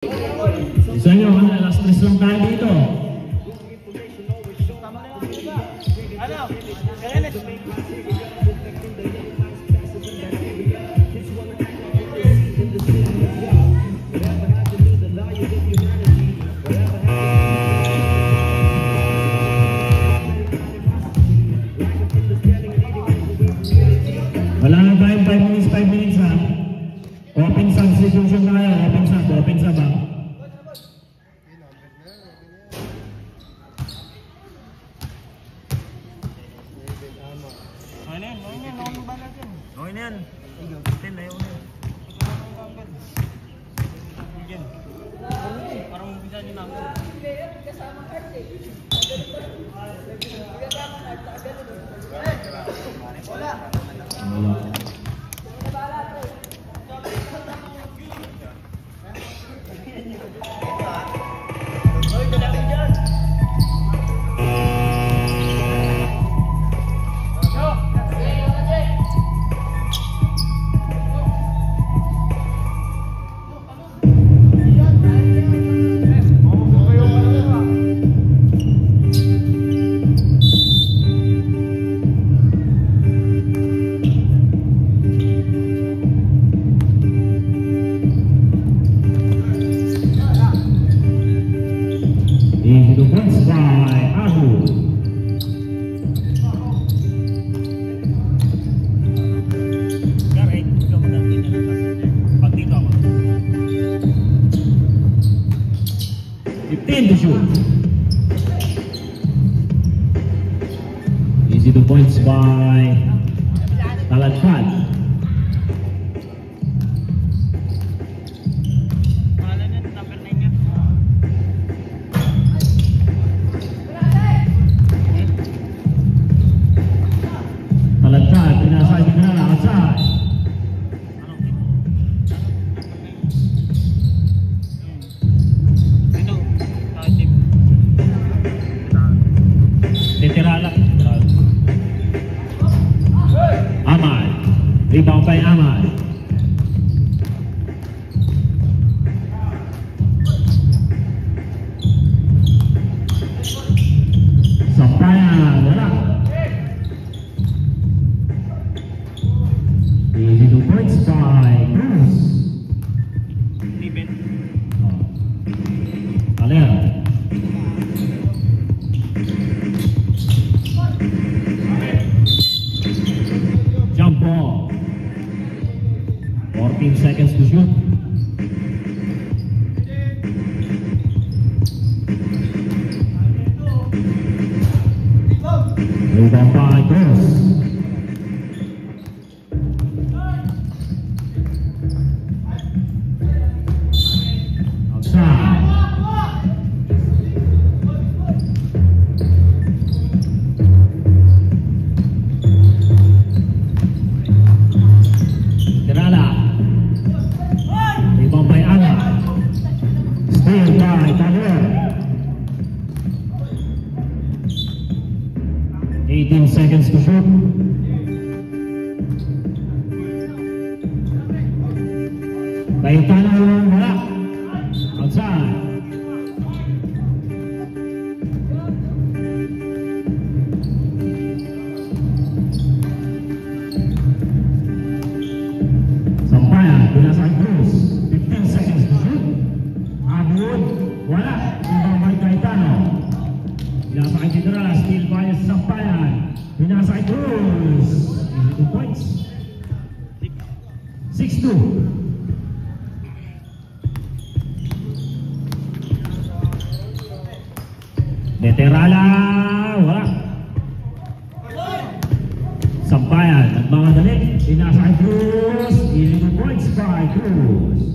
Isa nyo, alas 3 lang tayo dito. Wala na tayong 5 minutes ha. Open substitution tayo, open sub ha. Easy 2 points by Talatfad. Talatfad, pinasay din na outside. Rebound by Ahmad. Sampayan, wala. Easy 2 points by Cruz. Aler. Jump ball. 14 seconds to shoot. Rebound by Cruz. Outside. By Taler. 18 seconds to shoot. Cayetano wala. Outside. Sampayan, pinasang Cruz. 15 seconds to shoot. Abud, wala. Ibang by Cayetano. Pinasakay Tidra, steal by Sampayan. Pinasakay Cruz. Easy 2 points. 6-2. Veterala, wala. Sampayan, nagmamadali. Pinasakay Cruz. Easy 2 points by Cruz.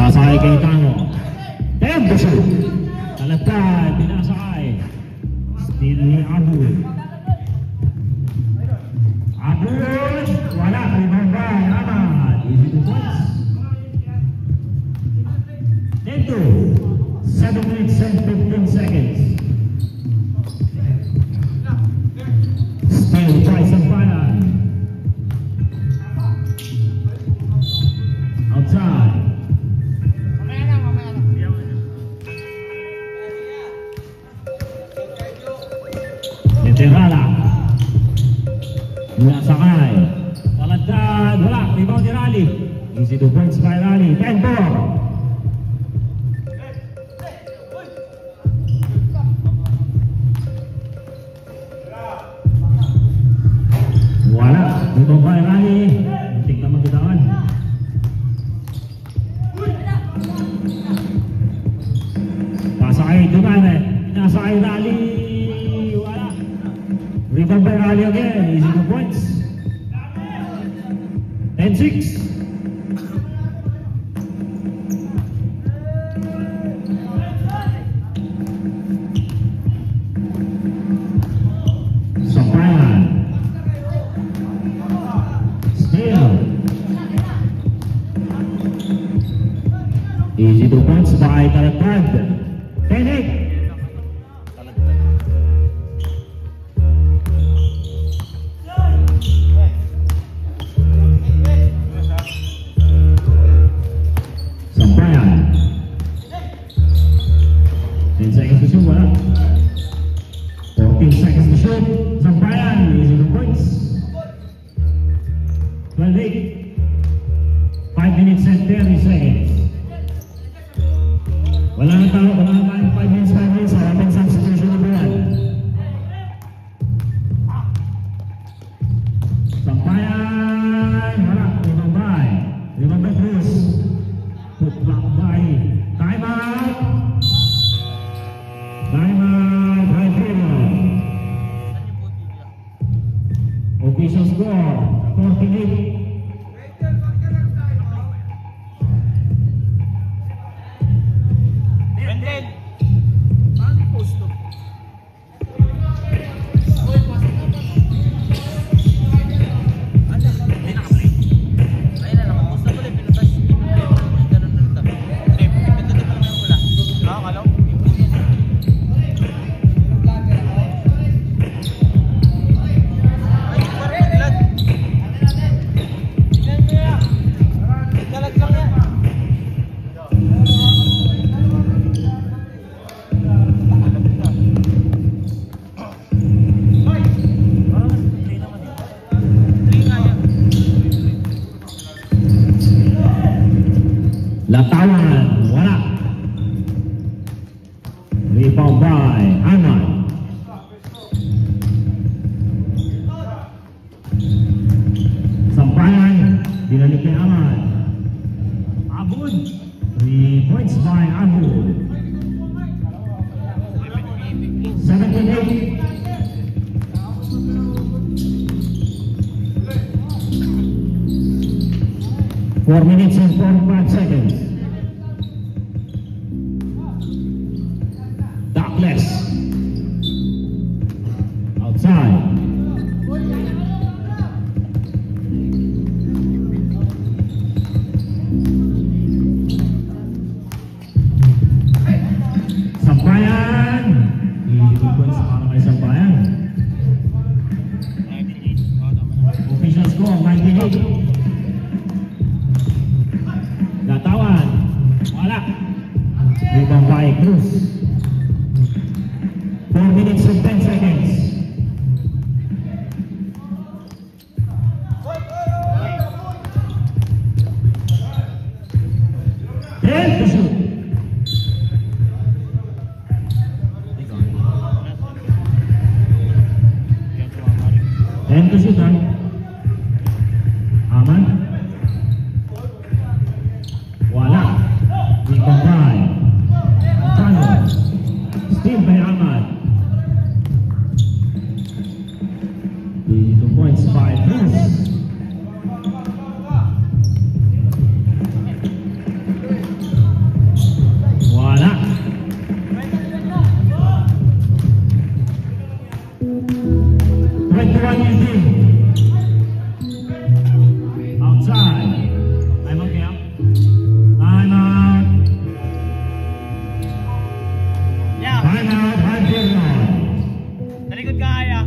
Sasakay Cayetano. Tempo shoot. Talatad, pinasakay. Steal ni Abud. Abud, wala. Rebound by Ahmad. Easy 2 points. 10-2. 7 Derala. Mula Sakay. Talagdad. Wala. Rebound ni Rally. Easy 2 points by Rally. 10-4. Wala. Rebound by Rally. Muntik na magbitawan. Pasa kay Dumane. Nasa kay Rally. Wala. Rebound by Rally again. Easy 2 points. 10-6. Sampayan. Steal. Easy 2 points by Talagdad. 10-8. Sampayan. 10 seconds to shoot. Wala. 14 seconds to shoot. Sampayan. Easy 2 points. 12-8. 5 minutes and 30 seconds. Wala na tayo. Wala na tayo. 5 minutes. Harapan substitution na buwan. Sampayan. Wala. Rebound by Cruz. Put back by. Time out. Time out. High field. Official score. 48. Latawan, wala. Rebound by Ahmad. Sampayan, dinalik kay Ahmad. Abud, 3 points by Abud. 17-8. Four minutes and 45 seconds. Dockless. Outside. Sampayan. Easy 2 points para kay Sampayan. Official score, 98. Latawan. Wala. Rebound by Cruz. 4 minutes and 10 seconds. To shoot. And to shoot, Aman. Wala. Rebound by Antano. Steal by Ahmad. 2 points by Cruz. Wala. Outside. Time out kaya? Time out. Yeah. Time out. High field. Talikod ka kaya.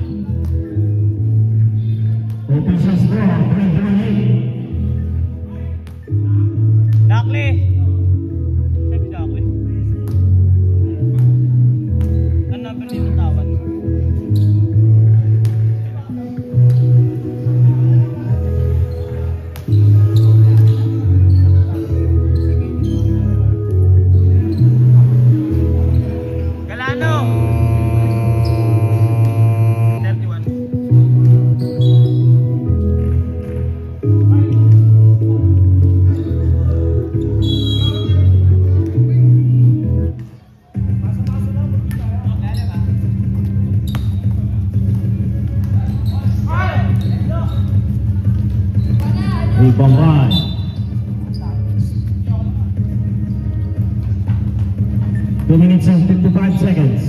Official score, 3-8. Dakli. Sabi Dakli. Ano number dito tawag? Rebound by 2 minutes and 55 seconds.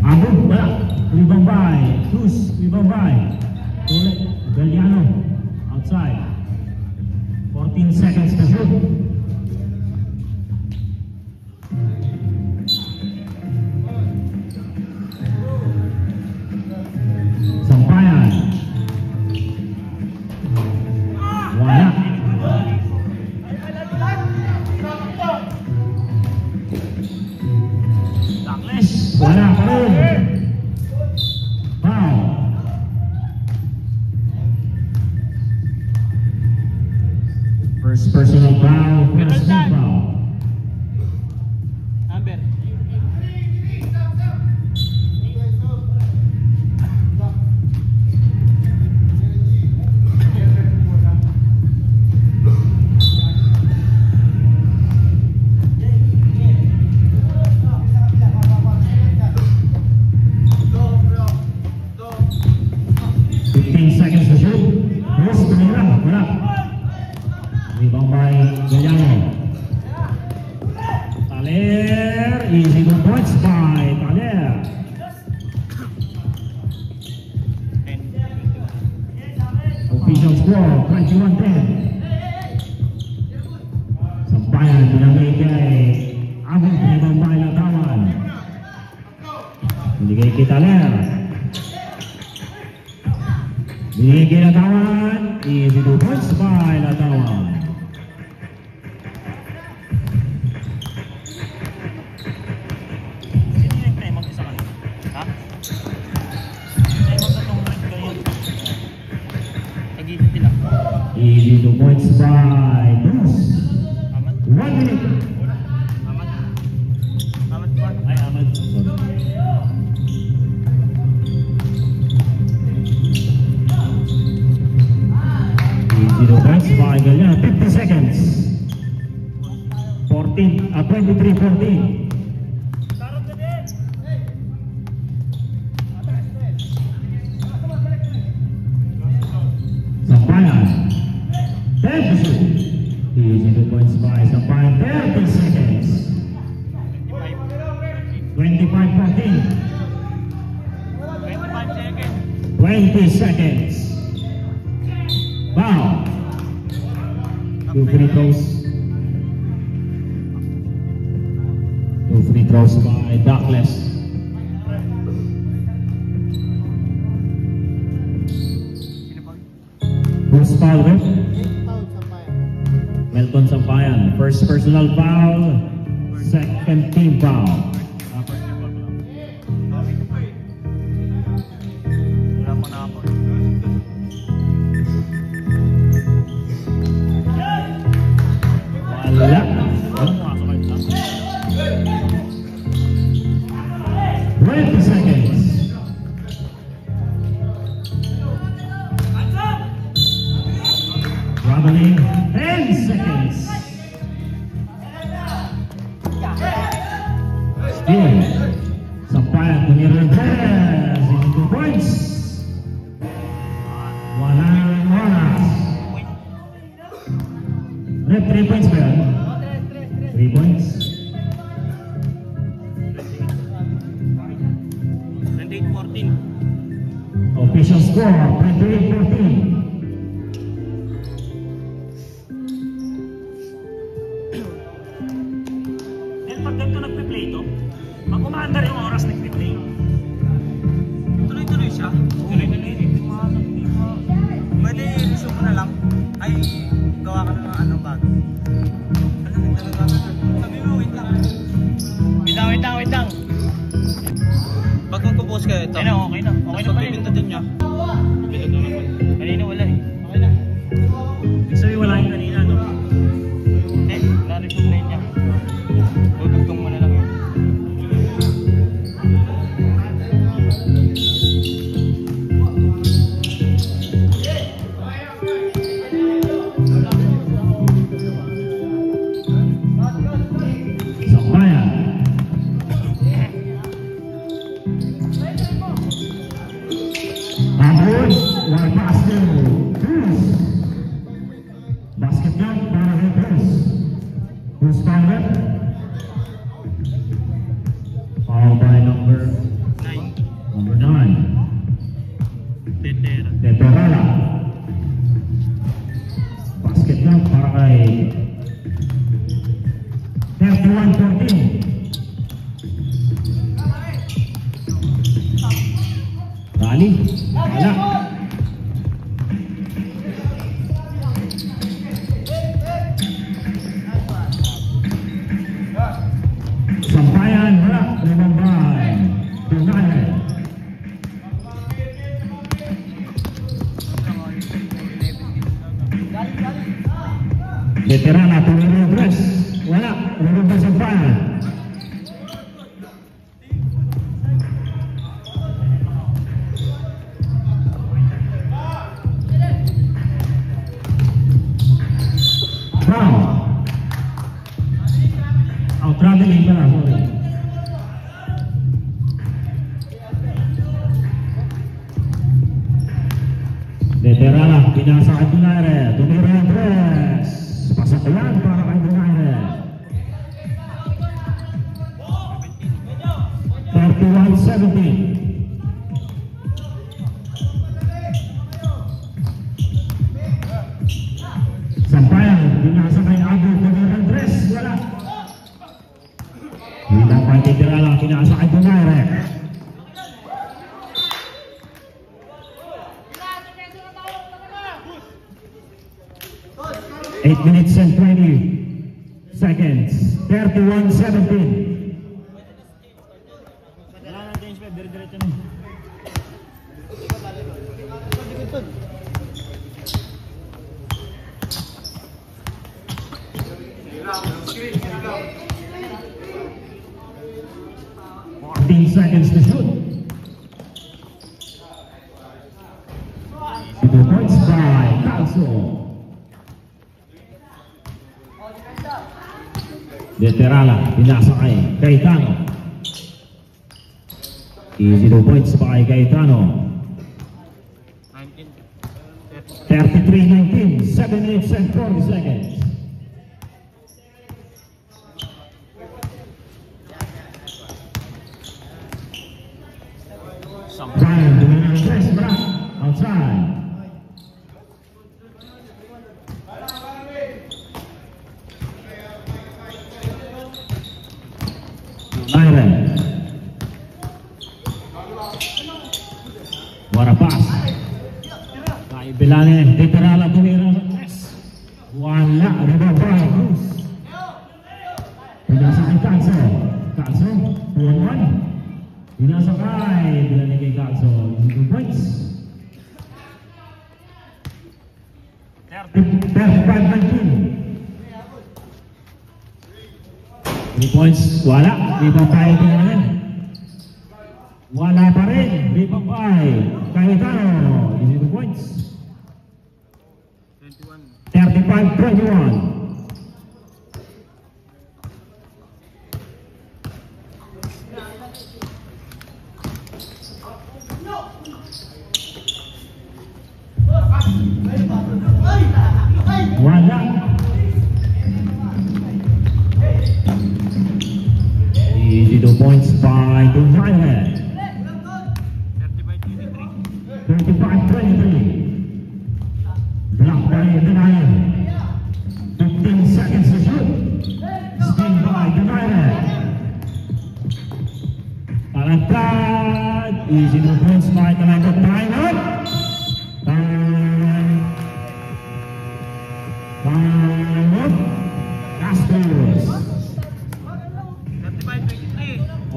Abu, wala. Rebound by Cruz, rebound by Galiano, outside. 14 seconds to shoot. Sampayan. Wala. Douglas. Wala pa rin. Foul. First personal foul. First team foul. Amber. Seconds to shoot. Cruz, tumira. Wala. Rebound by Galiano. Taler. Easy 2 points by Taler. 10. Official score 21-10. Sampayan binigay kay Abong, rebound by Latawan. Binigay kay Taler. Binigay Latawan, easy 2 points by Latawan. Sino yung tayo mag-isa ka? Ha? Tayo mag-atong rin kayo. Tagilin sila. Easy 2 points by Bruce. Amat? 1 minute. Amat? Amat ba? Ay, amat. Sorry. Easy 2 points by Galiano. 50 seconds. 23-14. Sampayan. 10 to shoot. Easy 2 points by Sampayan. 30 seconds. 25-14. 25 seconds. 20 seconds. Foul. 2 free throws. 2 free throws by Douglas. Who's foul with? Melton Sampayan. First personal foul. Second team foul. Wala mo na ako. Wala. Ano mo ako kayo? 20 seconds. Traveling 10 seconds. Still, Sampayan Punirentes in 2 points. Wala oras. Rep 3 points ba yan? 3 points. 28-14. Official score 28-14. Then pag ganito nagpe-play ito, pag umaandar yung oras nagpe-play, tuloy-tuloy siya. Tuloy-tuloy. Pwede iso mo na lang. Ay, gawa ka na ng ano bago. Sabi mo, wait lang. Wait lang. Pag magpo-post kayo ito. Ayun, okay na. Okay na. Pag-pinta din niya. Kanina wala eh. Okay na. Ibig sabihin wala yung kanina, no? Na-resume na yun niya. Tutugtong mo na lang yun. Sampayan. Basket yan para kay Cruz. Cruz Fowler. Foul by number 9. Teterala. Basket yan para kay 31-14. Rally. Wala. Sampayan. Wala. Lumambay. Tunay. Veterana. Tumiro Dress. Wala. Lumambay Sampayan. Traveling pala, sorry. Veterana, pinasa kay Donaire. Tumira yung press. Pasok yan para kay Donaire. 31-17. Sampayan, pinasa kay Abu. Tumira yung press. Wala. Bilang pantitira lang pinasa kay Donaire. Eight minutes and 20 seconds. 31-17. Seconds to shoot. 2 points by Calso. Veterana, pinasa kay Cayetano. Easy 2 points by Cayetano. 33-19, 7 minutes and 40 seconds. Brian doing a press back outside. Iron. What a pass. Kaibilanin, Veterana tumira sa press. Wala, rebound by Cruz. Pinasa kay Calso. Calso, 2-on-1. Pinasa kay Bilanin kay Calso. 2 points. 35-19. 3 points, wala. Rebound kay Bilanin. Wala pa rin. Rebound kay Cayetano. 2 points. 35-21. Wala. Easy 2 points by Gonzalez. 35-23. Block by Donaire. 15 seconds to shoot. Spin by Donaire. Talagkad. Easy 2 points by Talagkad. Time up.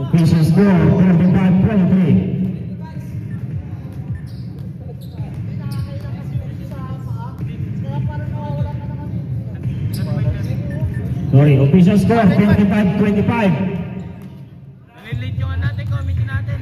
Official score 35-23. Sorry, official score 35-25. Nalilate yung natin, committee natin.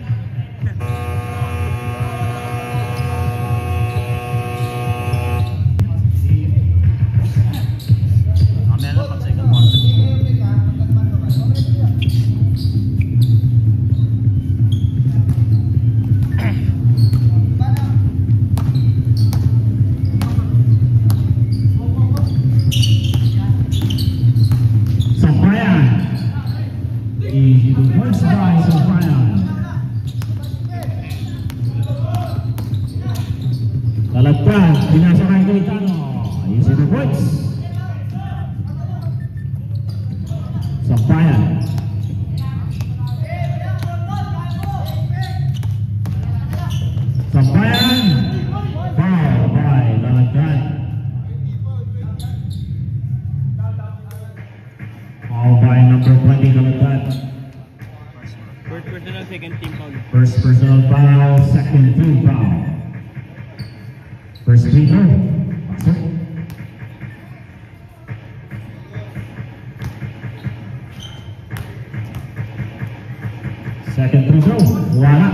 points. Sampayan. Sampayan. Foul by Lalagyan. Foul by number 20 Lalagyan. First personal, second team foul. First personal foul, second team foul. First free throw. Pasok. Second free throw. Wala.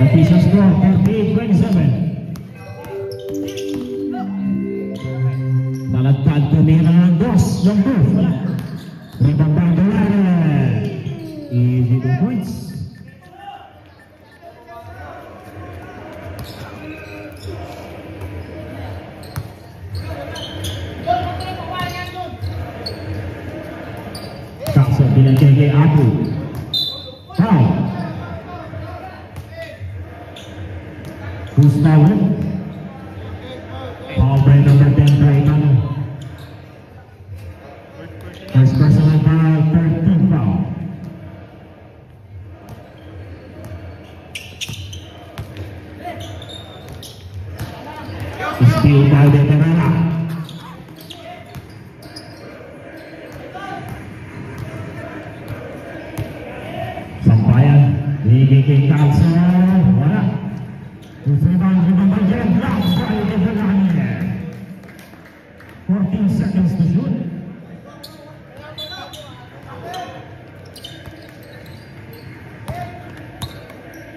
Official score 48-27. Nalagpad tumira ng dos. Yung move. Wala. Rebound by Donaire. Easy 2 points. Kaksa binagay kay Apu. Foul. Gustavo. Foul by number 10 Raymano. First personal foul, third team foul. Steal by Veterana. Sampayan, bigay kay Kalso, wala. Rebound by Jen, block by Veterana. 14 seconds to shoot.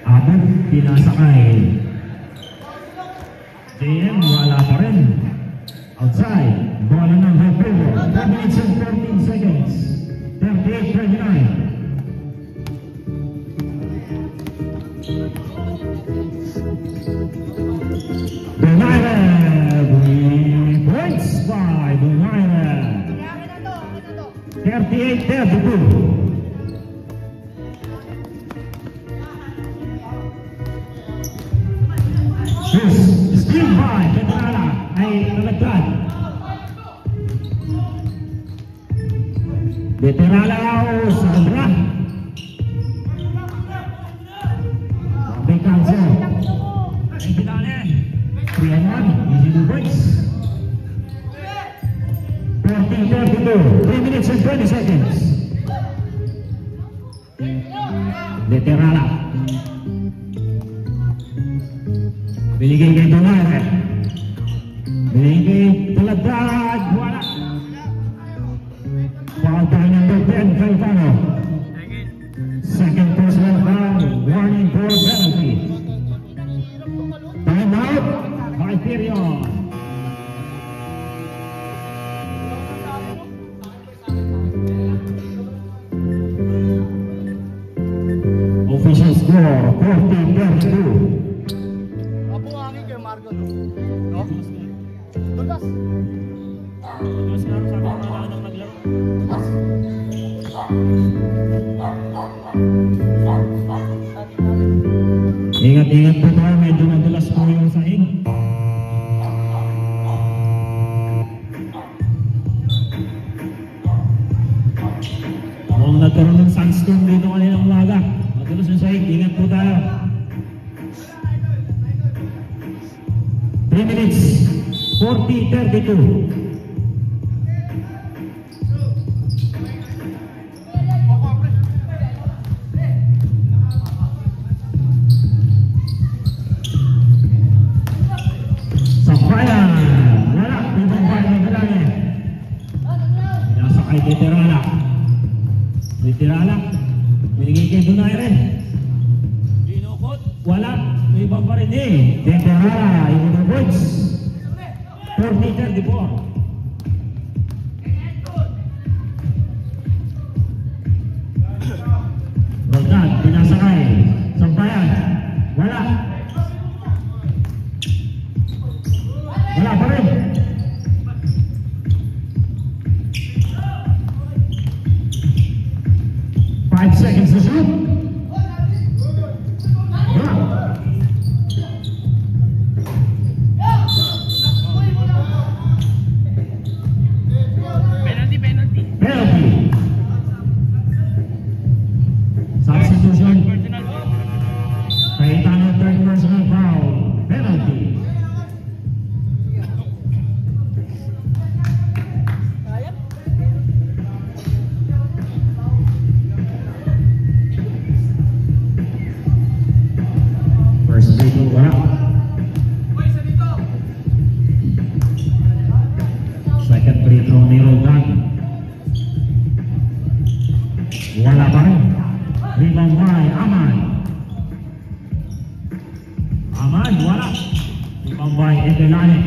Abu pinasakay. JM wala pa rin. Outside, bola ng Vancouver. 4 minutes and 14 seconds. 38-29. Donaire, 3 points by Donaire. 38-32. Steal by Veterana ay nalagyan. Veterana sa obra. May Kalso. Ay Bilane. 3-1. Easy 2 points. 14-32. 3 minutes and 20 seconds. Veterana. Binigay kay Donaire. Binigay Talagdag. Wala. Foul by number 10, Calvano. Second personal foul. Warning for penalty. Time out. High period. Official score 40-32. No? Tugas. Tugas nga sa mga ng naglaro. Ingat-ingat po tayo, medyo madulas po yung sahig. Kung nagkaroon ng sandstorm dito kanina ng umaga, madulas yung sahig, ingat po tayo. 3 minutes, 40-32. Sampayan, wala, ibang bahay ng galangin. Pinasakay Veterana. Veterana, binigay kay Donaire. Binukot, wala, ibang pa rin eh. Veterana, yung mga points. 40-34. Roldan, pinasakay. Sampayan, wala. Wala pa rin. 5 seconds to shoot. Wala. wala. Pambay Edelani.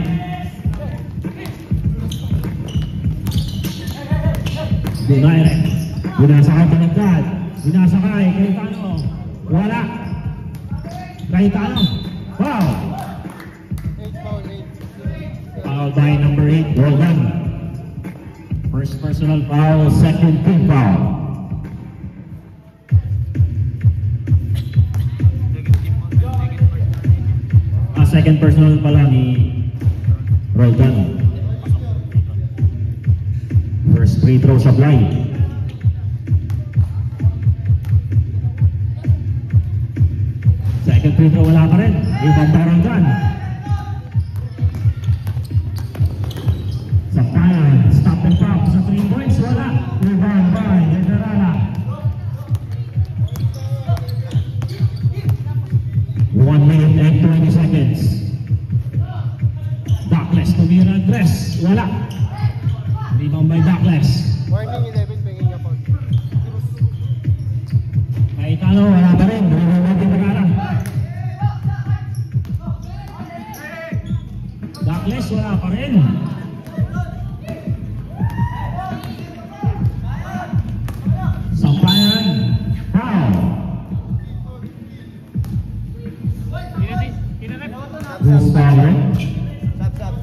Direct. Binasakay Pinagdad. Binasakay Cayetano. Wala. Cayetano. Foul. Foul by number 8, Roldan. First personal foul, second team foul. Second personal pala ni Roldan. First free throw sa blind. Second free throw wala pa rin. Ibang Roldan. Sampayan, stop and pop sa 3 points, wala. Rebound by Generala. 1 minute and 20 seconds. Backless, tumira dress, wala. Rebound by Backless. Warning 11, pingin niya po. Cayetano, wala pa rin. Rebound by Generala. Backless, wala pa rin. Sampayan, foul. Who's fouling? Sat.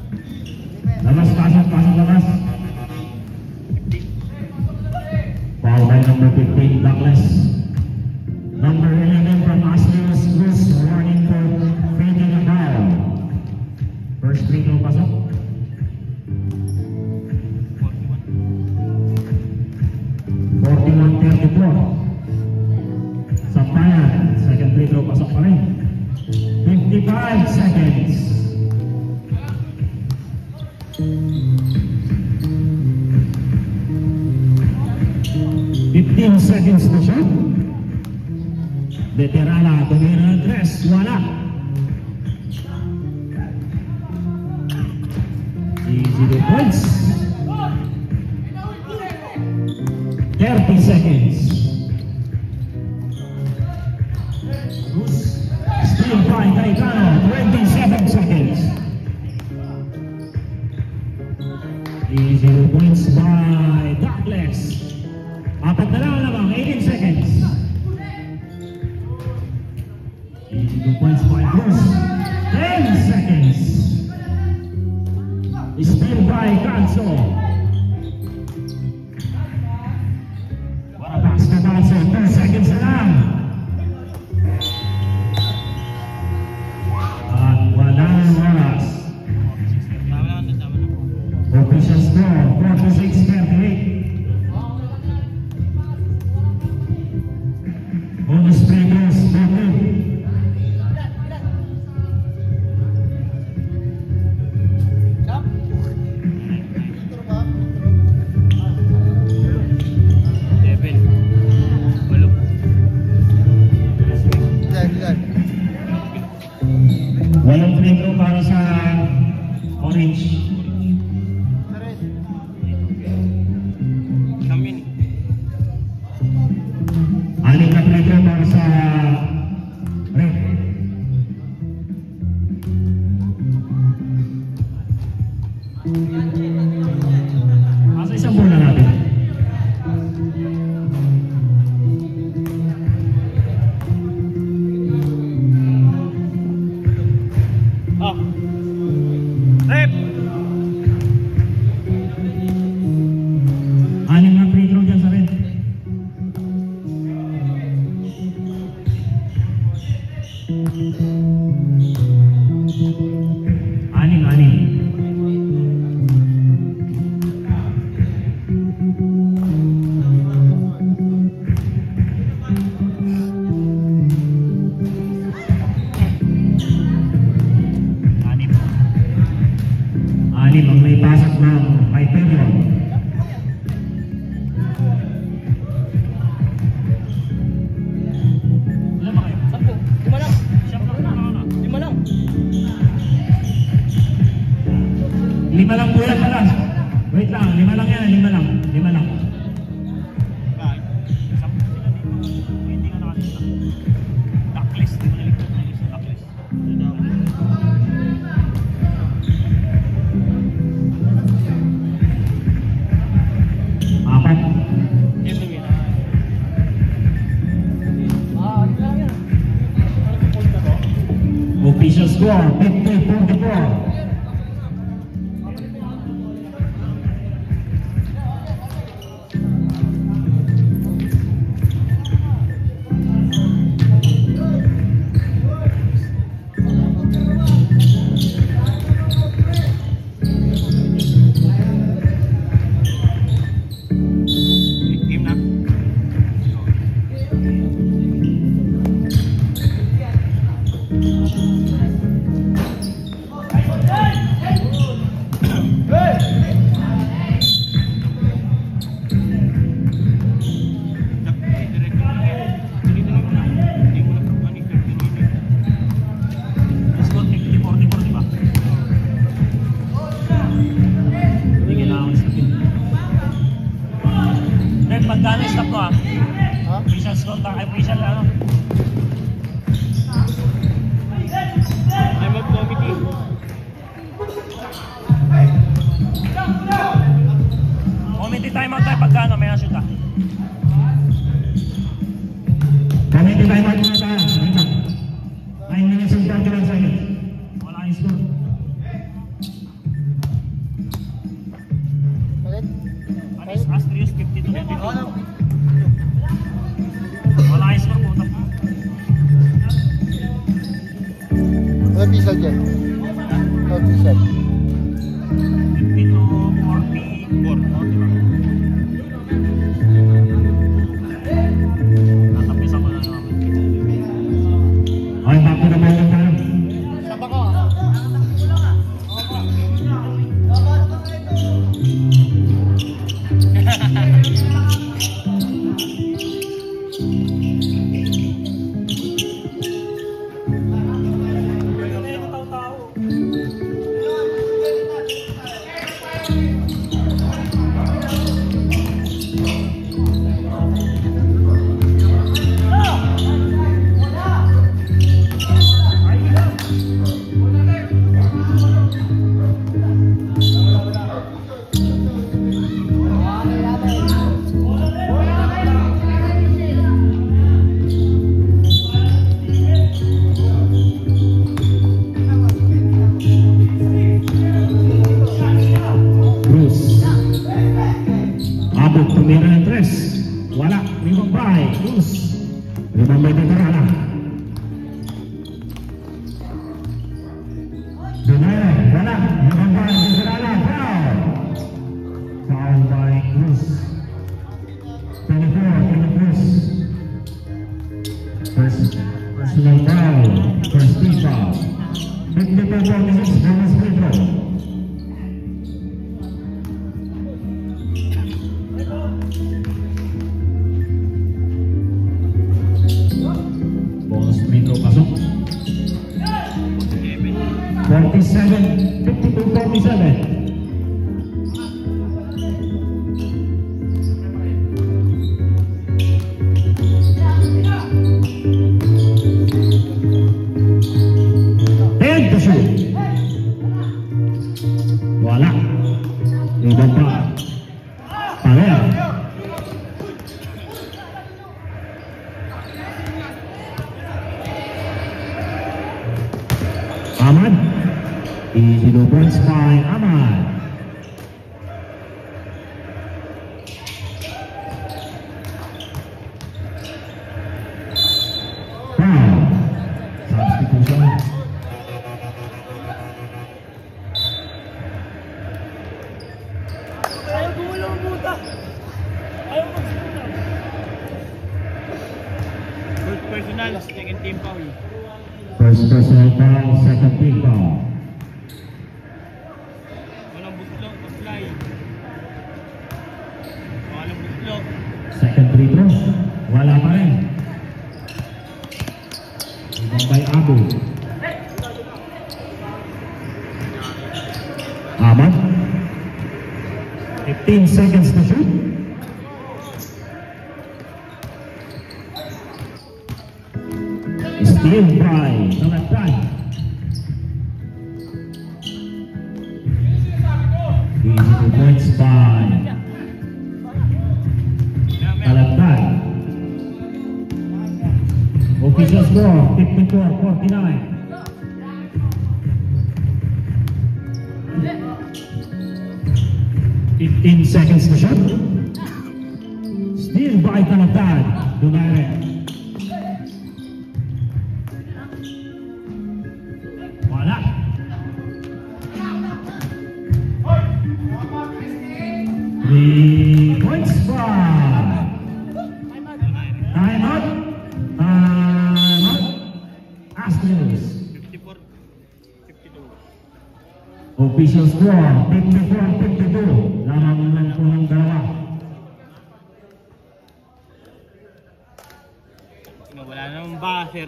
Labas, pasok, labas. Foul by number 15, Douglas. Number 11 from Aslius Cruz, warning for faking a foul. First free throw pasok. 41-34. Sampayan, second free throw pasok pa rin. 55 seconds. Fifteen seconds to shoot. Veterana, tumira ng dress, wala. Easy to points. 30 seconds. Steal by Cayetano, 27 seconds. Easy to points by Douglas. Apat na lang naman, 18 seconds. Easy to points by Cruz, 10 seconds. Steal by Canso. Pass to Canso, 2 seconds na lang. At wala ng oras. Official score, 46-38. Bonus free throws, 14. Walang free throw para sa Orange. Aling na free throw para sa Red. Asa isang bola natin. Rep! Anim na free throw dyan sa Red. Anim. Anim ang may pasok ng Hyperion. Ilan ba kayo? 10. 5 lang. Siyam lang na. 5 lang. 5 lang po yan pala. Wait lang, 5 lang yan, 5 lang. 5 lang. Hindi ka nakakita. Backlist. Backlist. Official score 50-44. Magkano yung stop mo ah? Ha? Official score, official ano? I'm a committee. Committee timeout tayo pagkano, may nashoot ah. Committee timeout muna tayo. 9 minutes and 31 seconds. Wala yung score. Ulit? Astrius 52-52. Wala yung score po. Ano pisal dyan? Ano pisal? 52-44. Natapis ako na naman. Okay, back to the ball tayo. Saba ko. Tumira ng 3. Wala. Rebound by Cruz. Rebound by Veterana. Donaire. Wala. Rebound by Veterana. Foul. Foul by Cruz. 24 Cruz. Personal foul. First team foul. 54-46. Bonus free throw. Bonus free throw pasok. 52-47. And to shoot. Wala. Ibang pa. Pareha. Ahmad. Easy no points by Ahmad. Foul. Substitution. Ayaw gumulaw ang buta. Ayaw magsimula. First personal, second team foul. First personal foul, second team foul. Walang buslo, apply. Walang buslo. Second free throw. Wala pa rin. Ibang by Abu. Ahmad. 15 seconds to shoot. Steal by Salatan. Easy to points by Salatan. Official score 54-49. 15 seconds to shoot. Steal by Talagtad. Donaire. Wala. Three points by. Time out. Astros. 54-52. Official score, 54-52. Lamang lang po ng dalawa. Wala namang buzzer.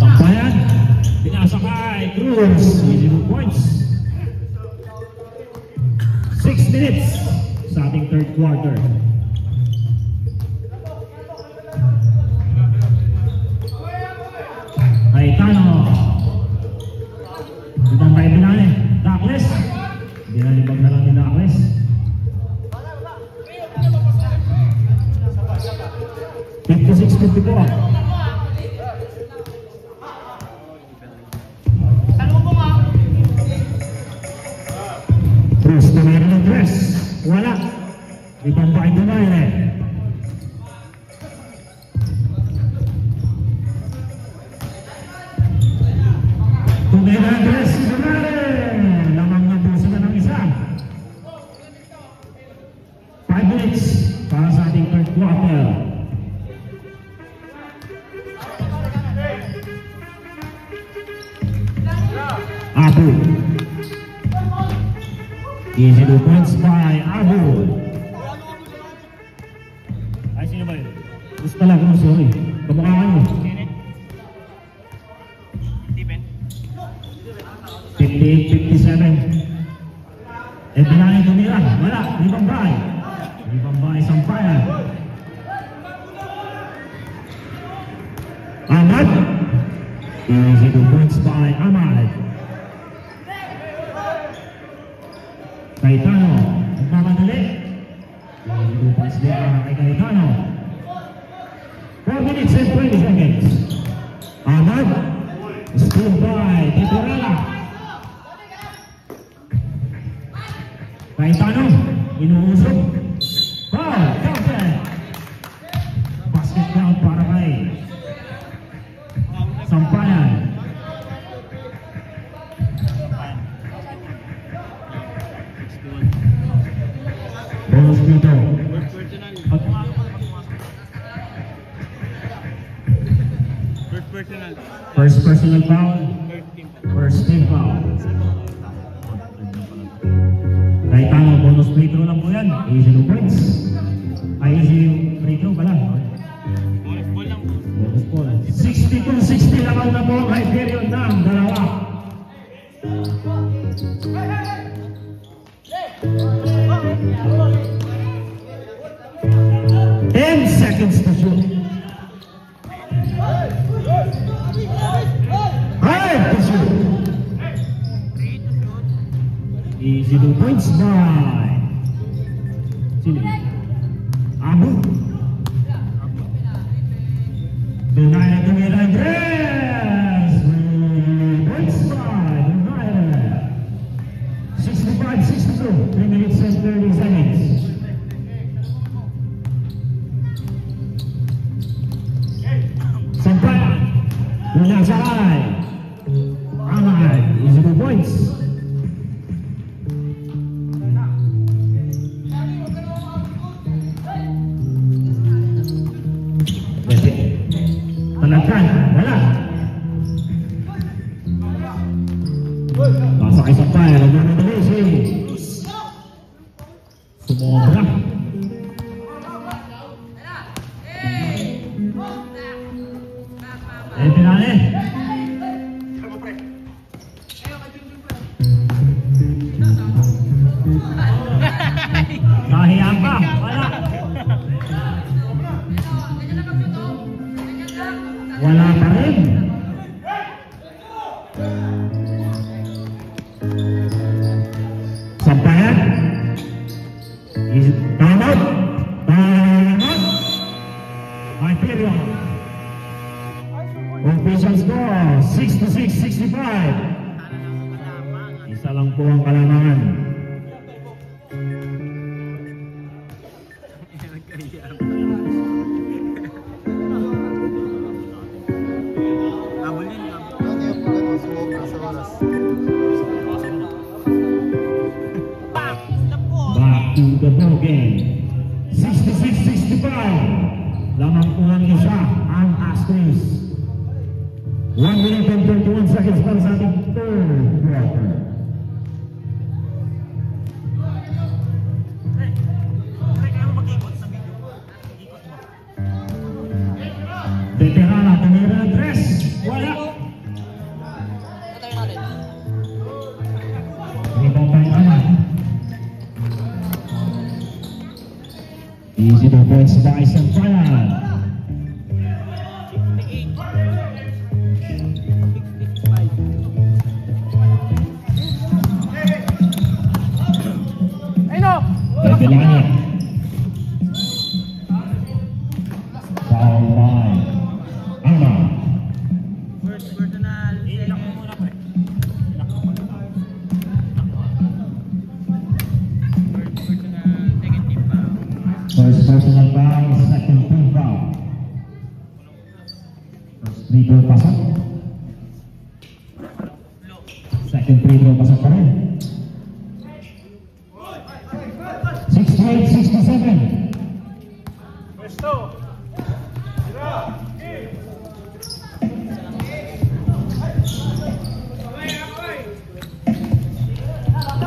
Sampayan, pinasakay, Cruz, 0 points. 6 minutes sa ating third quarter. Cayetano. Ibang tayo binali. Dakles. Binalibag na lang ni Dakles. $56.54. Cruz Donaire ng dress. Wala. Ibang by Donaire. Donaire ng dress. Donaire. Lamang na puso na ng isa. 5 minutes para sa ating third quarter. Abu. Easy 2 points by Abu. Ay, sino ba yun? Gusto talaga mo, sorry. Kamukha kayo. 58-57. And binali tumira. Wala. Ibang bay. Ibang bay, Sampayan. Ahmad. Easy 2 points by Ahmad. Cayetano, nagmamadali. Easy 2 points din para kay Cayetano. 4 minutes and 20 seconds. Ahmad. Steal by Titorella. Cayetano, inuusog. Foul, counted. Basket count para kay Sampayan. Bonus dito. First personal foul. First team foul. Cayetano, bonus free throw lang po yan. Easy 2 points. Ay, easy free throw pala. Bonus ball. 62-60 lang na po kay period ng dalawa. Ten seconds to shoot. 5 to shoot. Easy 2 points by Sili. Abu. Donaire tumira dress. 3 points by Donaire. 65-62. 3 minutes and 30 seconds. Sampayan. Donaire sakay. Ahmad. Easy 2 points. Talagtad, wala. Pasa kay Sampayan, nagmamadali si Sumobra. Nahiya pa. Wala. Wala pa rin. Sampayan. Time out. My period. Official score 66-65. Isa lang po ang kalamangan. Back to the ball game. 66-65. Lamang po ang isa ang Astros. 1 minute and 31 seconds para sa ating third quarter. Veterana, tumira ng tres. Wala. Rebound by Aman. Easy to points by Sampayan. Veterana. Foul by Aman. Personal. First personal foul, second team foul. First free throw pasok. Second free throw pasok pa rin. 68-67.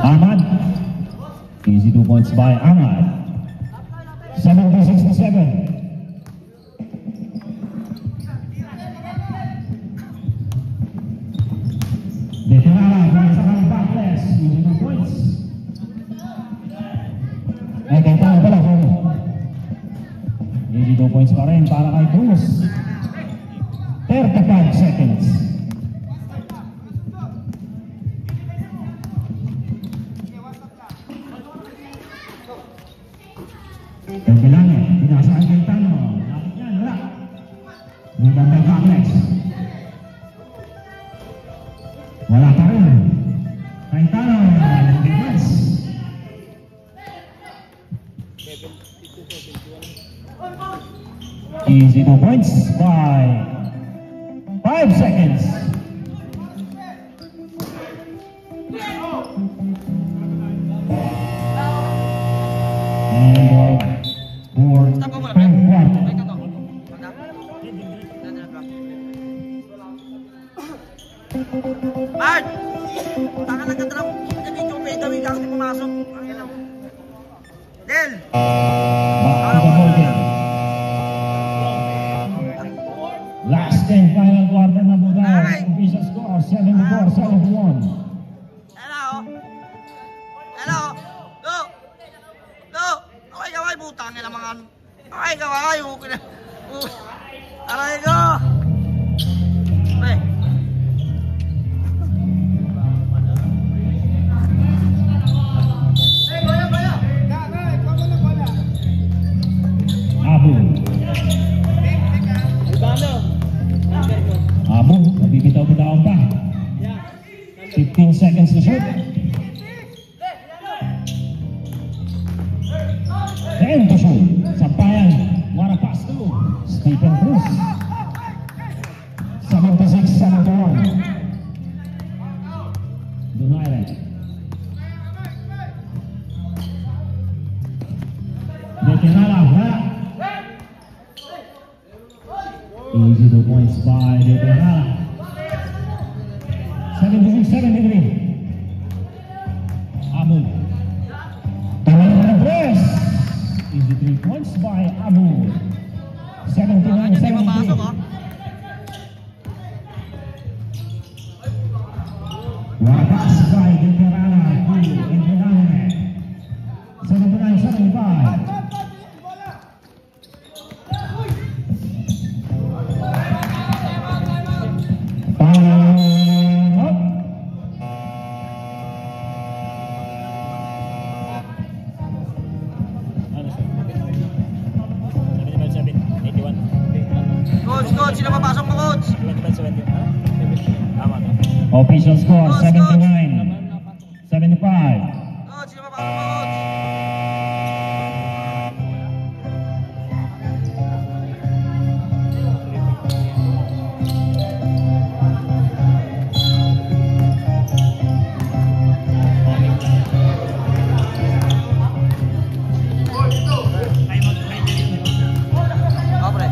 Ahmad. Easy 2 points by Ahmad. 70-67. Veterana para sa kanyang backless. Easy 2 points. Ay, kaya tayo pala. Easy 2 points pa rin para kay Cruz. 35 seconds. Ang kailangan, pinasaan kay Tano. Lapit yan, wala. Rebound by Backless. Wala pa rin. Kay Tano, defense. Easy 2 points by 5 seconds. Bart! Taka nagka-drop. Hindi ko pwede gawin ka kasi pumasok. Del! Last and final quarter na po tayo. Official score 74-71. Hello! Hello! Go! Go! Okay kaway butang nila mga ano. Okay kaway. Aray ko! Abu, nabibitaw-bitaw pa. 15 seconds to shoot. 10 to shoot. Sampayan, what a pass to Stephen Cruz. 76-71. Donaire. Veterana, wala. Easy 2 points by Veterana. 76-73. Abu. Talang easy 3 points by Abu. 79-73. What a pass by Veterana. 79-73. 75. Time up. Coach, sino papasok mo, coach? Official score Coach, 79, 75. Coach, sino papasok mo, coach? Kapre.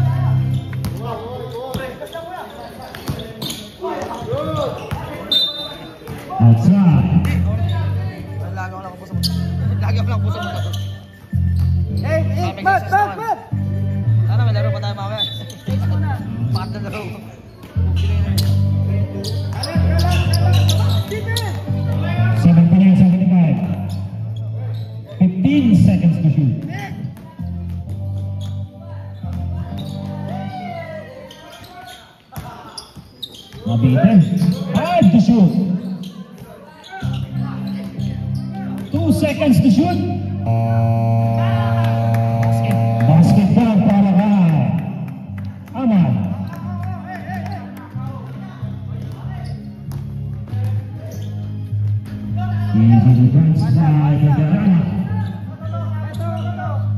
Outside. Lagi ako lang po sa motor. Lagi ako lang po sa motor. Mat! Sana may laro pa tayo mamaya. Pakat na laro. 79, 75. 15 seconds to shoot. Mabitin. 5 to shoot. 2 seconds to shoot. Basketball para kay Ahmad. Easy defense by Veterana.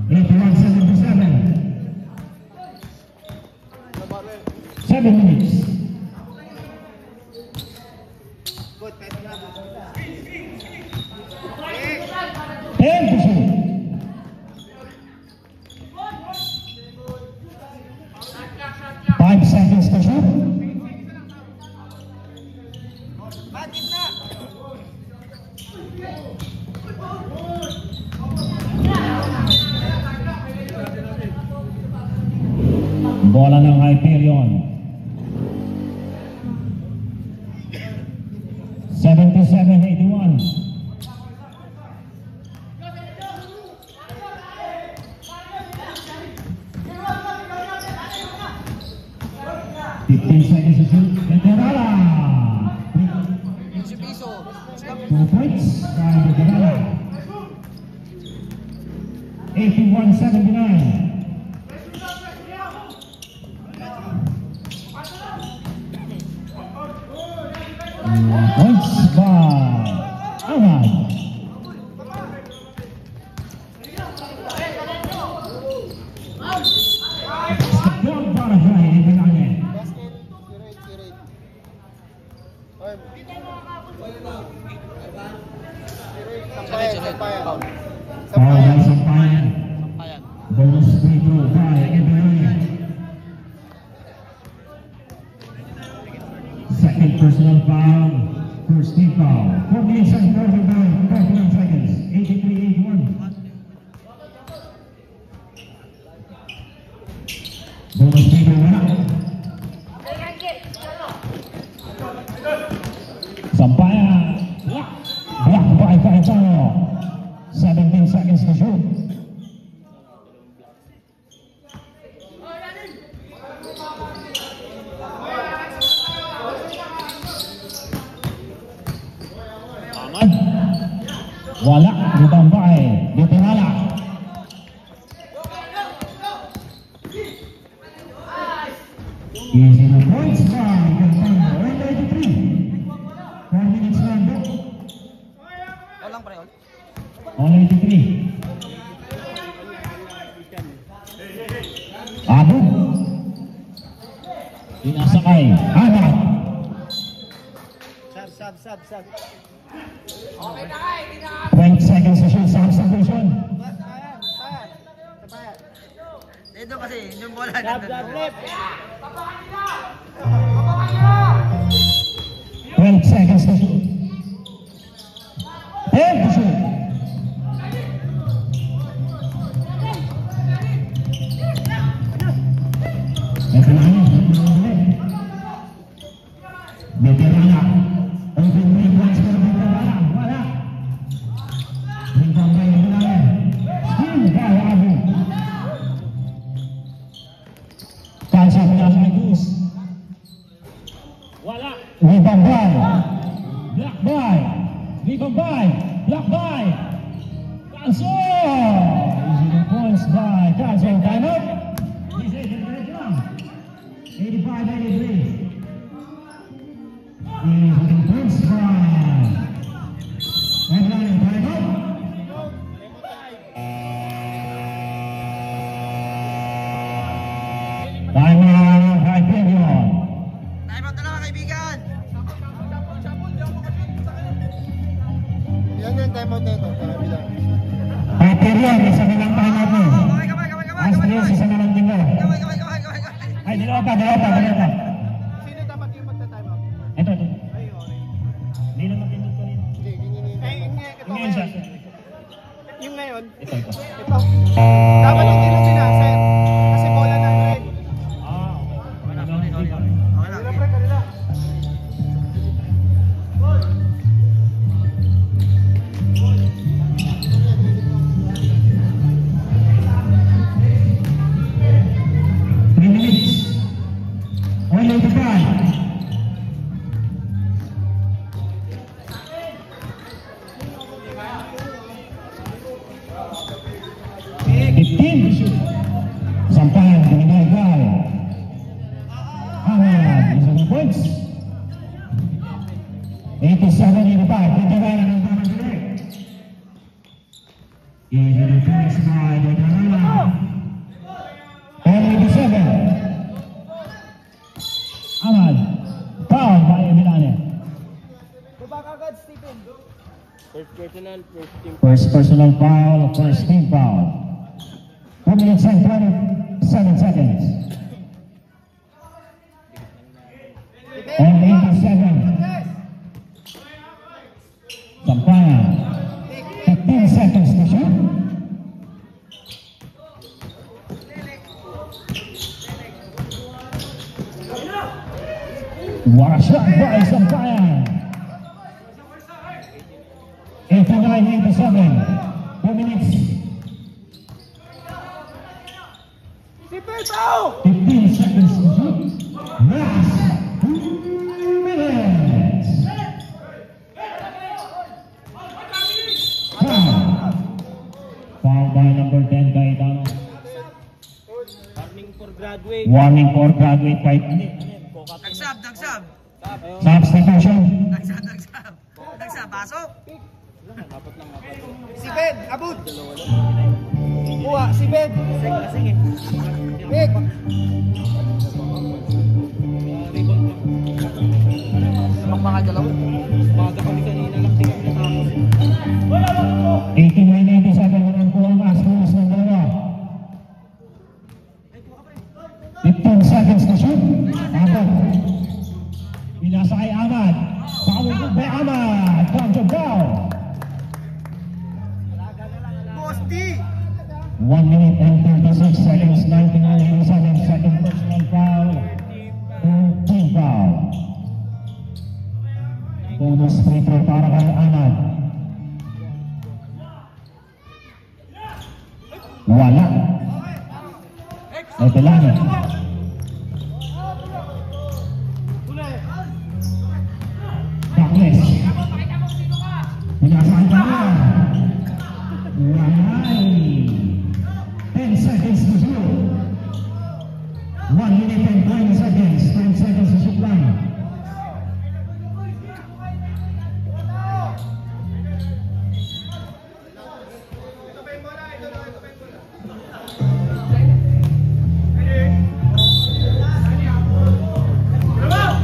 81-77. 7 minutes. Ten to shoot. 5 seconds to shoot. Bola ng Hyperion. 77-81. Seconds to shoot. Veterana. 2 points by Veterana. 81-79. Points by Ahmad. Sekian para Zahid di belakangnya. Foul dan Sampayan. Bonus free throw by Ibrahim. Second personal foul. First team foul. 4 minutes and 49 seconds. 83-81. Bonus free throw wala. Sampayan. Block by Cayetano. 17 seconds to shoot. Ahmad. Wala. Ditambay. Ditinala. Easy the points by Gantano. 83. 4 minutes lang po. Walang pre. All 83. Abu. Inasakay. Ahmad. Sab. 20 seconds to shoot. Substitution. Ito kasi, yung bola. Left. 12 seconds to shoot. 10 to shoot. Veterana. Open 3 points for Veterana. Wala. Tingnan pa yung bilangan. Skill by Easy points by Johnson. Time up. He's 85-83. Easy points by Headline. Time up. Time out, high period. Time out na lang, kaibigan. Yan yung time out na ito. High period, isa na lang time out mo. Kamay. Astros, isa na lang din mo. Kamay. Ay, dalawa pa. Sino dapat yung magta-time out? Ito. Hindi naman din ko rin. Hindi, ganyan. Ngayon siya. Yung ngayon, Ito. ito. Dapat yung tilo sinaset. Kasi bola na, right? Kanila pre, kanila. Only to five. Sampahan dengan gol. Ahmad is on the points. 87-85. Penjagaan ng Taman Direk. Easy to points by Dekarala. 87. Ahmad. Foul by Emilane. First personal foul, first team foul. 2 minutes and 27 seconds. And 87. Sampayan. 15 seconds to shoot. What a shot by Sampayan. 89-87. 2 minutes. 15 seconds to shoot. Last 2 minutes. Foul by number 10, Gaetano. Warning for graduate kahit Nagsab. substitution. Nagsab, pasok. Si Ben, abot. Kuha, si Ben. Sige. Big. Mga dalawa. Baga kami kanina lang, tingin na tapos. 89-87 naman po ang Astros ng dalawa. 15 seconds to shoot. Abot. Pinasa kay Ahmad. Foul by Ahmad. Counter foul. Boss D! 1 minute and 36 seconds. 19-87. Second personal foul. Team foul. Bonus free throw para kay Ahmad. Wala. Ito lang. Darkness. Pinasaan ka na. Walay. 10 seconds to shoot. 1 minute and 20 seconds. 10 seconds to shoot lang.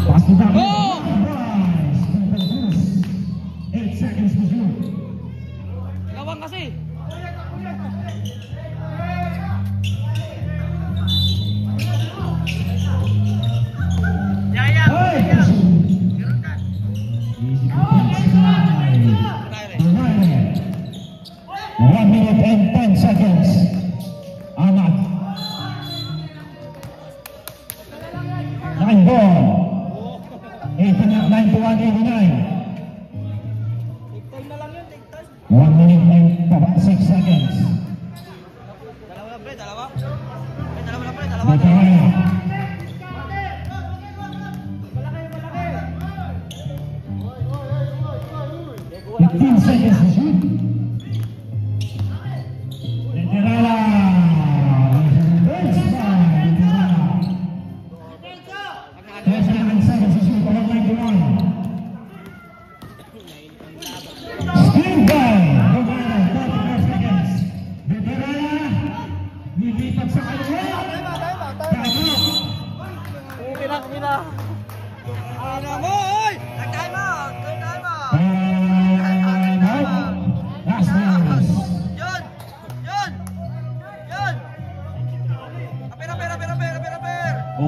Pass to Darkness. 8 seconds to shoot. Gawang kasi. Yaya. Meron ka. Easy to punch. 1 minute and 10 seconds. Ahmad. 9 ball. 91-89. 1 minute and 6 seconds. Dalawa lang pre, dalawa. Dalawa lang pre, dalawa. Dekarala. Malaki. 15 seconds to shoot.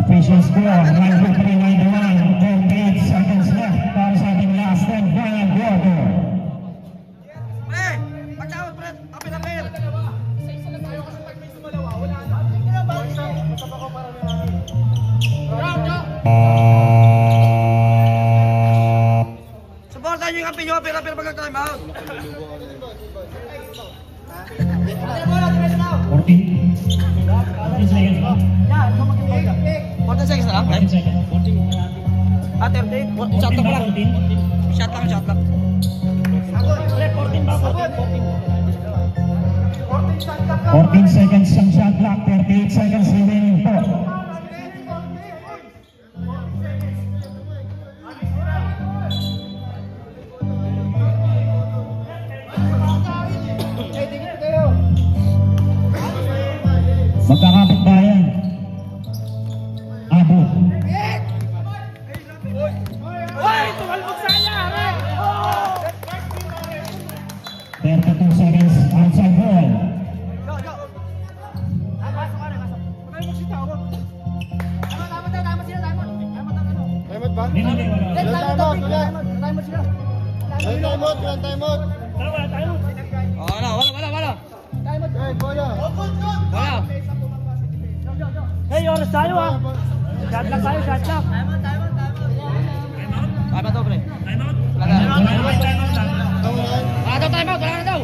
Official score, 93-91, 28 seconds left para sa ating last and final quarter. Pre! Pagkawad, pre! Apir-apir! Supportan nyo yung kampi nyo, apir-apir pag time out! 14 seconds pa. 14 seconds na lang, pre? 14 seconds. 30. Shot lang lang. Shot lang. Pre, 14 ba? 14 seconds ang shot clock, 38 seconds remaining po. Magkakapit bayan. Abot. 32 seconds outside ball. Timeout ba? Hindi, wala. Timeout. Wala. Hey, bola. Wala. Hey, oras tayo ah. Shot lang tayo, shot lang. Time out, pre. Wala na daw.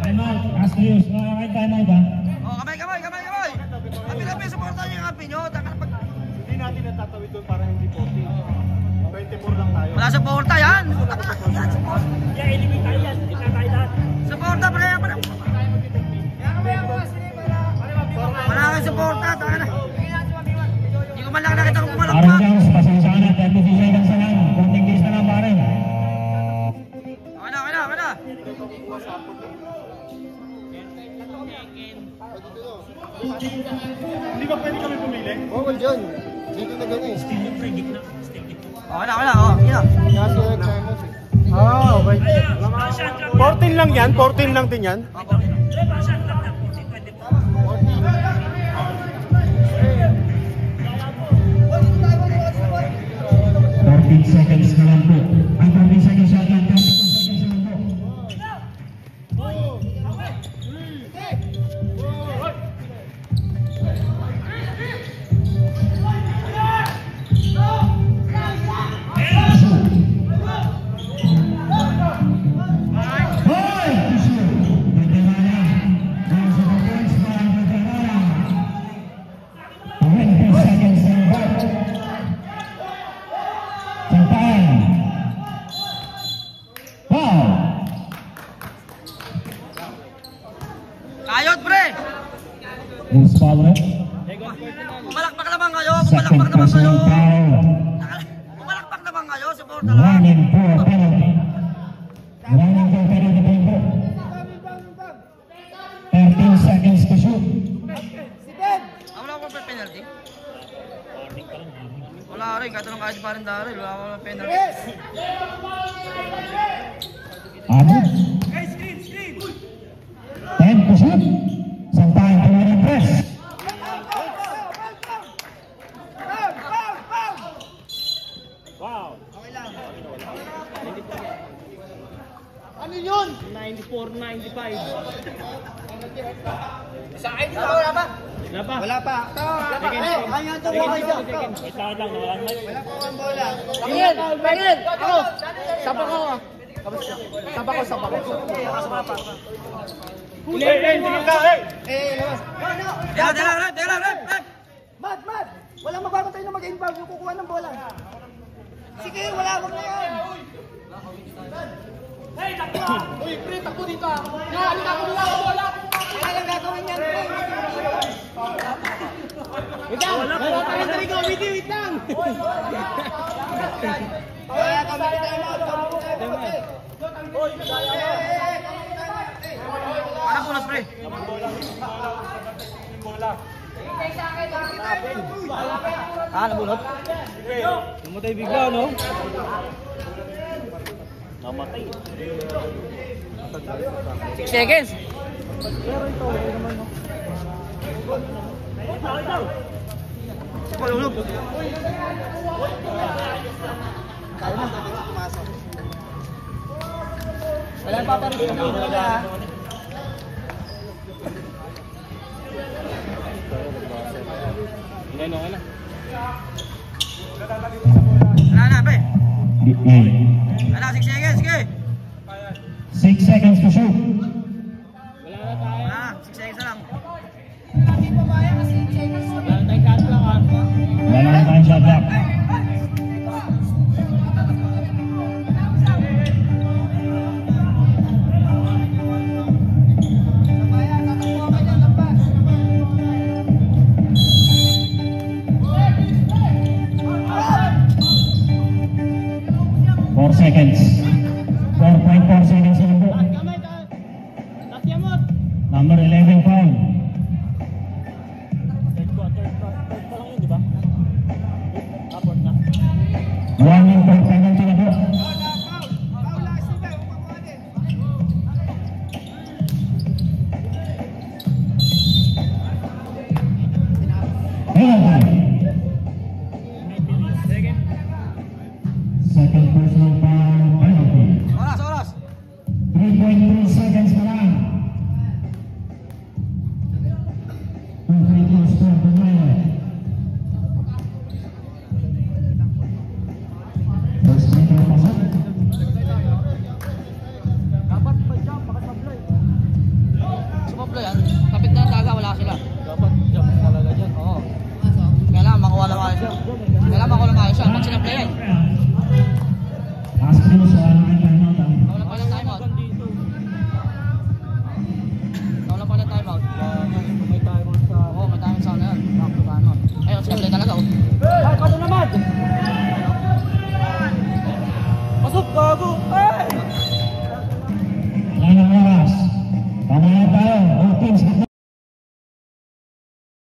Timeout. Astrius, makakain timeout ba? Oh, kamay. Apir-apir, supportan nyo yung kampi nyo. Hindi natin natatawid doon para hindi 40. 24 lang tayo. Wala suporta yan. Yeah, ilimit tayo yan. Hindi na tayo lahat. Suporta, pre. Wala kang suporta. Hindi ko man lang nakita kung pumalak Aaron pa. Jones, pasensya ka na. 33 seconds na lang. Konting days na lang pare. Okay na. Hindi ba pwede kami pumili? Oo, dyan. Dito na gano'n eh. Okay na. Oh, yun na. Kaso timeout eh. Ah, okay. 14 lang yan? 14 lang din yan? Pre, pa shot lang na. 24. 14 seconds na lang po. Ang 14 seconds shot lang. 32 seconds na lang po. Hoy! Nagdemana. Nasa points pa ang nagdemana. 20 seconds na lang po. Sampahan. Wow! Kayod, pre. Loose foul rin. Pumalakpak naman kayo. Second personal foul. Pumalakpak naman kayo. Suporta lang. Running for penalty. Running for penalty point po. 13 seconds to shoot. Wala ko pa penalty. Wala rin. Katanong kahit pa rin dahil. Wala ko pa penalty. Abot. 10 to shoot. Sampahan po ng press. Wow. Ano yun? 94, 95. Wala pa. Wala pa. Kaya ito mo kayo. Wait lang, nawalan mo. Pangil! Ako! Sapa ko ah. Sapa ko. Tingin ka, labas. Teka lang, rep. Mad! Walang mababatay na mag-involve yung kukuha ng bola. Sige, wala akong na yan. Hey, takbo! Uy, pre, takbo dito ah. Halika ko nila ang bola. Kaya lang gagawin yan, pre. Wait lang! Wait lang! Kaya kami tayo Parang punas, pre. Nabunot? Namatay bigla, no? Namatay. 6 seconds. Palulog. Kaya na, pumasok. Wala pa pa rin sa video na. Okay na. Wala na, pre. Wala, 6 seconds, sige. 6 seconds to shoot. Wala, 6 seconds na lang. Wala na tayong shot clock. Seconds. 4.4 seconds na lang po. Number 11 foul. One minute penalty na po. Penalty. Second personal foul penalty. Oras. 3.3 seconds pa lang. 2 free throws for the winner. First free throw pasok. Dapat pa jump, makasablay. Sumablay yan. Kapit na taga, wala sila. Dapat jump talaga dyan. Oo. Kailangan makuha lang kayo siya. Pag sinablay yan. Ask nyo sa timeout. Wala pa ng timeout. Wala pa ng timeout. May timeout sa... Oo, may timeout sa ano yan. Back to timeout. Ayun, sinablay talaga. Ay, kano naman? Pasok, gago! Ay!